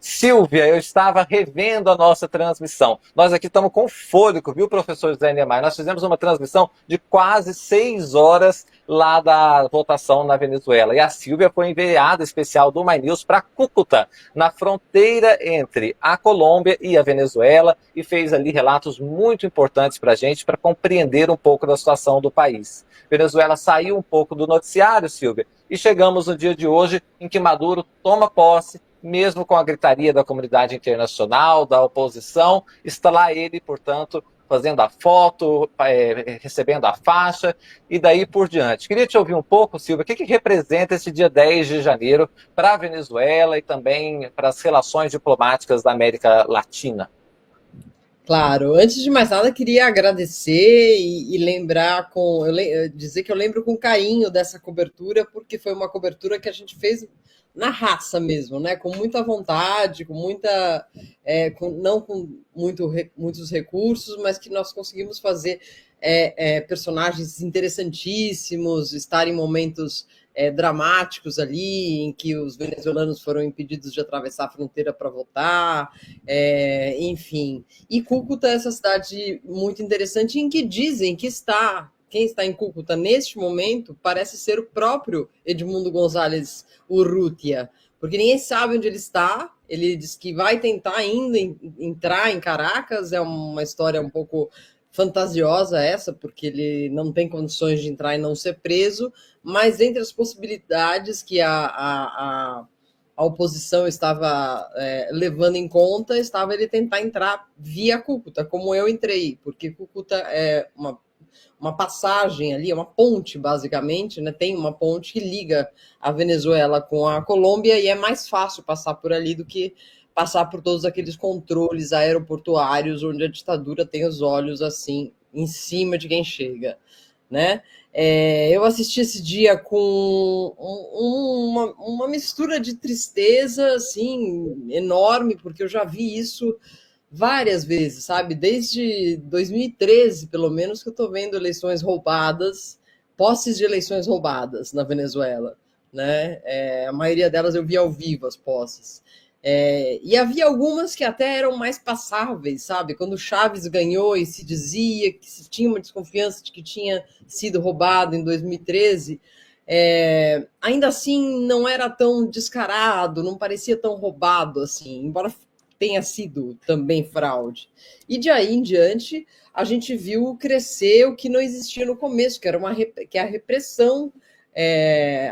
Silvia, eu estava revendo a nossa transmissão. Nós aqui estamos com fôlego, viu, professor José Niemeyer? Nós fizemos uma transmissão de quase 6 horas lá da votação na Venezuela. E a Silvia foi enviada especial do My News para Cúcuta, na fronteira entre a Colômbia e a Venezuela, e fez ali relatos muito importantes para a gente, para compreender um pouco da situação do país. Venezuela saiu um pouco do noticiário, Silvia, e chegamos no dia de hoje em que Maduro toma posse, mesmo com a gritaria da comunidade internacional, da oposição. Está lá ele, portanto, fazendo a foto, recebendo a faixa e daí por diante. Queria te ouvir um pouco, Silvia, o que representa esse dia 10 de janeiro para a Venezuela e também para as relações diplomáticas da América Latina? Claro, antes de mais nada, queria agradecer e lembrar dizer que eu lembro com carinho dessa cobertura, porque foi uma cobertura que a gente fez na raça mesmo, né? Com muita vontade, com muita. Não com muitos recursos, mas que nós conseguimos fazer personagens interessantíssimos, estar em momentos dramáticos ali, em que os venezuelanos foram impedidos de atravessar a fronteira para votar, enfim. E Cúcuta é essa cidade muito interessante em que dizem que quem está em Cúcuta neste momento parece ser o próprio Edmundo González Urrutia, porque ninguém sabe onde ele está. Ele diz que vai tentar ainda entrar em Caracas, é uma história um pouco fantasiosa essa, porque ele não tem condições de entrar e não ser preso, mas entre as possibilidades que a oposição estava levando em conta, estava ele tentar entrar via Cúcuta, como eu entrei, porque Cúcuta é uma passagem ali, é uma ponte, basicamente, né? Tem uma ponte que liga a Venezuela com a Colômbia e é mais fácil passar por ali do que passar por todos aqueles controles aeroportuários onde a ditadura tem os olhos assim em cima de quem chega, né? Eu assisti esse dia com uma mistura de tristeza assim enorme, porque eu já vi isso várias vezes, sabe? Desde 2013, pelo menos, que eu estou vendo eleições roubadas, posses de eleições roubadas na Venezuela, né? A maioria delas eu vi ao vivo, as posses. E havia algumas que até eram mais passáveis, sabe? Quando Chaves ganhou e se dizia que se tinha uma desconfiança de que tinha sido roubado em 2013, ainda assim não era tão descarado, não parecia tão roubado assim, embora tenha sido também fraude. E de aí em diante, a gente viu crescer o que não existia no começo, que era que é a repressão,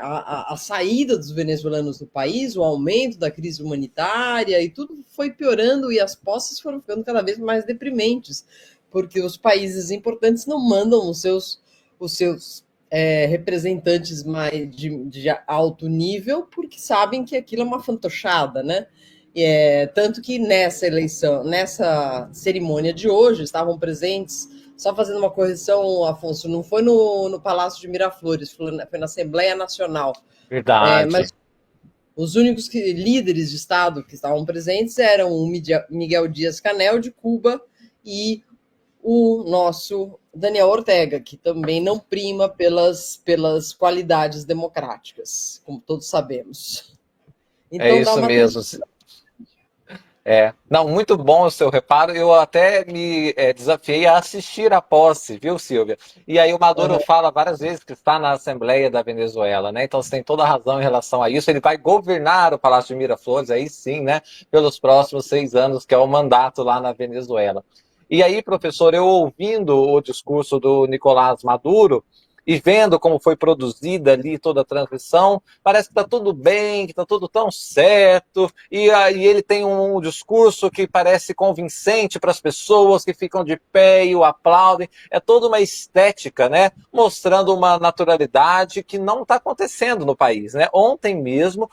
a saída dos venezuelanos do país, o aumento da crise humanitária, e tudo foi piorando e as posses foram ficando cada vez mais deprimentes, porque os países importantes não mandam os seus representantes mais de alto nível, porque sabem que aquilo é uma fantochada, né? Tanto que nessa eleição, nessa cerimônia de hoje, estavam presentes, só fazendo uma correção, Afonso, não foi no Palácio de Miraflores, foi na Assembleia Nacional. Verdade. Mas os únicos líderes de Estado que estavam presentes eram o Miguel Dias-Canel, de Cuba, e o nosso Daniel Ortega, que também não prima pelas qualidades democráticas, como todos sabemos. É Então dá isso uma mesmo. Não, muito bom o seu reparo. Eu até me desafiei a assistir a posse, viu, Silvia? E aí o Maduro fala várias vezes que está na Assembleia da Venezuela, né? Então você tem toda a razão em relação a isso. Ele vai governar o Palácio de Miraflores, aí sim, né? Pelos próximos 6 anos, que é o mandato lá na Venezuela. E aí, professor, eu ouvindo o discurso do Nicolás Maduro e vendo como foi produzida ali toda a transmissão, parece que está tudo bem, que está tudo tão certo, e aí ele tem um discurso que parece convincente para as pessoas que ficam de pé e o aplaudem, é toda uma estética, né, mostrando uma naturalidade que não está acontecendo no país, né? Ontem mesmo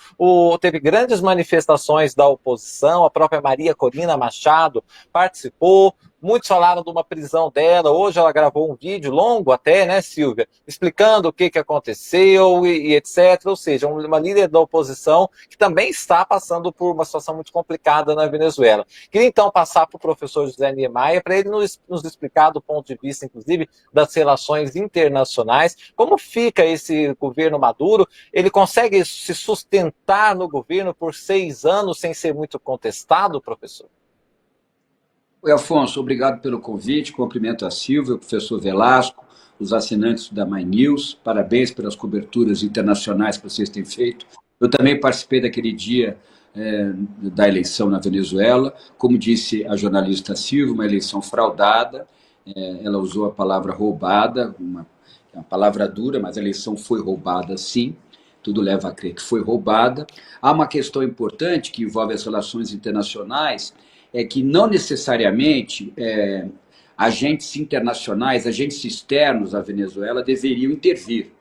teve grandes manifestações da oposição, a própria Maria Corina Machado participou, Muitos falaram de uma prisão dela. Hoje ela gravou um vídeo longo até, né, Silvia, explicando o que aconteceu e etc. Ou seja, uma líder da oposição que também está passando por uma situação muito complicada na Venezuela. Queria então passar para o professor José Niemeyer para ele nos explicar do ponto de vista, inclusive, das relações internacionais, como fica esse governo Maduro. Ele consegue se sustentar no governo por 6 anos sem ser muito contestado, professor? Oi, Afonso, obrigado pelo convite. Cumprimento a Silvia, o professor Velasco, os assinantes da My News. Parabéns pelas coberturas internacionais que vocês têm feito. Eu também participei daquele dia da eleição na Venezuela. Como disse a jornalista Silvia, uma eleição fraudada. Ela usou a palavra roubada, uma palavra dura, mas a eleição foi roubada, sim. Tudo leva a crer que foi roubada. Há uma questão importante que envolve as relações internacionais, é que não necessariamente agentes internacionais, agentes externos à Venezuela deveriam intervir.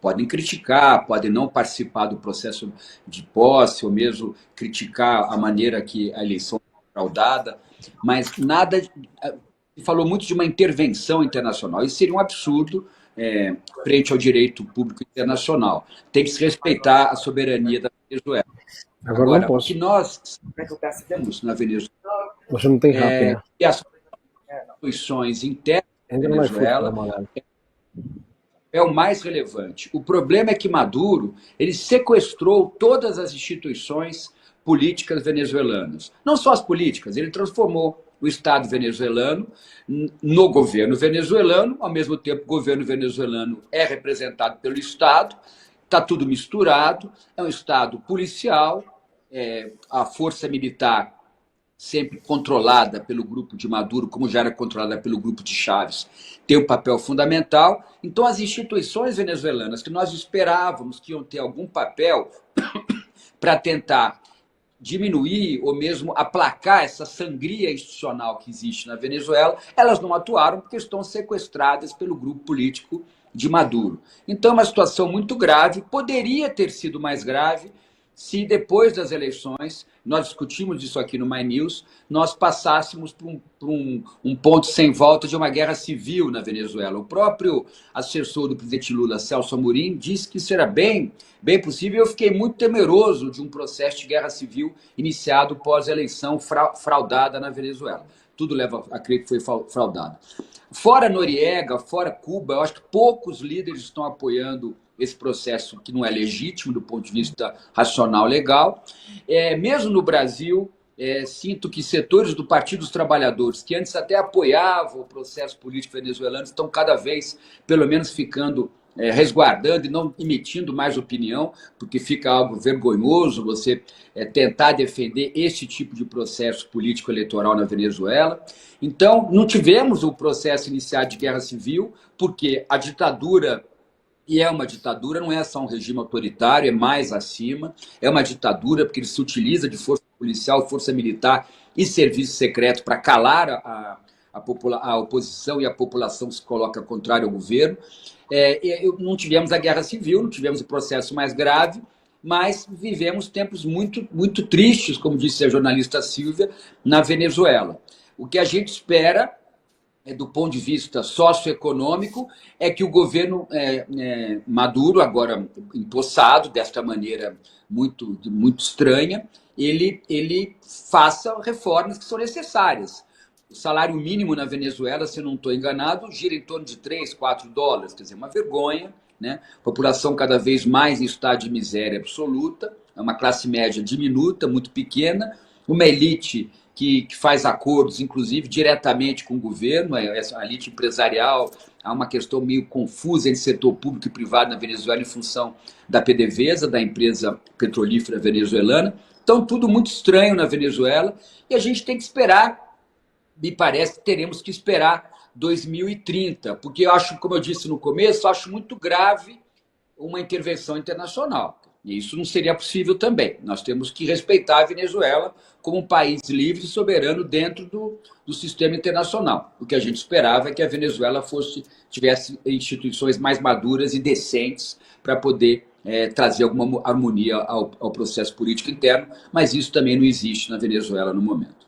Podem criticar, podem não participar do processo de posse, ou mesmo criticar a maneira que a eleição foi fraudada, mas nada. Falou muito de uma intervenção internacional. Isso seria um absurdo frente ao direito público internacional. Tem que se respeitar a soberania da Venezuela. Agora, o que nós temos na Venezuela que as instituições internas da Venezuela é o mais relevante. O problema é que Maduro ele sequestrou todas as instituições políticas venezuelanas. Não só as políticas, ele transformou o Estado venezuelano no governo venezuelano, ao mesmo tempo o governo venezuelano é representado pelo Estado, está tudo misturado, é um Estado policial, a força militar sempre controlada pelo grupo de Maduro, como já era controlada pelo grupo de Chávez, tem um papel fundamental. Então, as instituições venezuelanas que nós esperávamos que iam ter algum papel para tentar diminuir ou mesmo aplacar essa sangria institucional que existe na Venezuela, elas não atuaram porque estão sequestradas pelo grupo político de Maduro. Então, é uma situação muito grave, poderia ter sido mais grave se depois das eleições, nós discutimos isso aqui no My News, nós passássemos por um ponto sem volta de uma guerra civil na Venezuela. O próprio assessor do presidente Lula, Celso Amorim, disse que isso era bem possível. Eu fiquei muito temeroso de um processo de guerra civil iniciado pós-eleição fraudada na Venezuela. Tudo leva a crer que foi fraudado. Fora Noriega, fora Cuba, eu acho que poucos líderes estão apoiando esse processo que não é legítimo do ponto de vista racional legal. Mesmo no Brasil, sinto que setores do Partido dos Trabalhadores, que antes até apoiavam o processo político venezuelano, estão cada vez, pelo menos, ficando resguardando e não emitindo mais opinião, porque fica algo vergonhoso você tentar defender esse tipo de processo político-eleitoral na Venezuela. Então, não tivemos o processo iniciado de guerra civil, porque a ditadura, e é uma ditadura, não é só um regime autoritário, é mais acima, é uma ditadura porque ele se utiliza de força policial, força militar e serviço secreto para calar a oposição, e a população se coloca contrária ao governo. Não tivemos a guerra civil, não tivemos o processo mais grave, mas vivemos tempos muito, muito tristes, como disse a jornalista Silvia, na Venezuela. O que a gente espera, do ponto de vista socioeconômico, é que o governo Maduro, agora empossado desta maneira muito, muito estranha, ele faça reformas que são necessárias. O salário mínimo na Venezuela, se eu não estou enganado, gira em torno de 3, 4 dólares, quer dizer, uma vergonha, né? População cada vez mais em estado de miséria absoluta, é uma classe média diminuta, muito pequena, uma elite que faz acordos, inclusive, diretamente com o governo, essa elite empresarial. Há uma questão meio confusa entre setor público e privado na Venezuela em função da PDVSA, da empresa petrolífera venezuelana. Então, tudo muito estranho na Venezuela, e a gente tem que esperar. Me parece que teremos que esperar 2030, porque eu acho, como eu disse no começo, acho muito grave uma intervenção internacional. E isso não seria possível também. Nós temos que respeitar a Venezuela como um país livre e soberano dentro do sistema internacional. O que a gente esperava é que a Venezuela tivesse instituições mais maduras e decentes para poder trazer alguma harmonia ao processo político interno, mas isso também não existe na Venezuela no momento.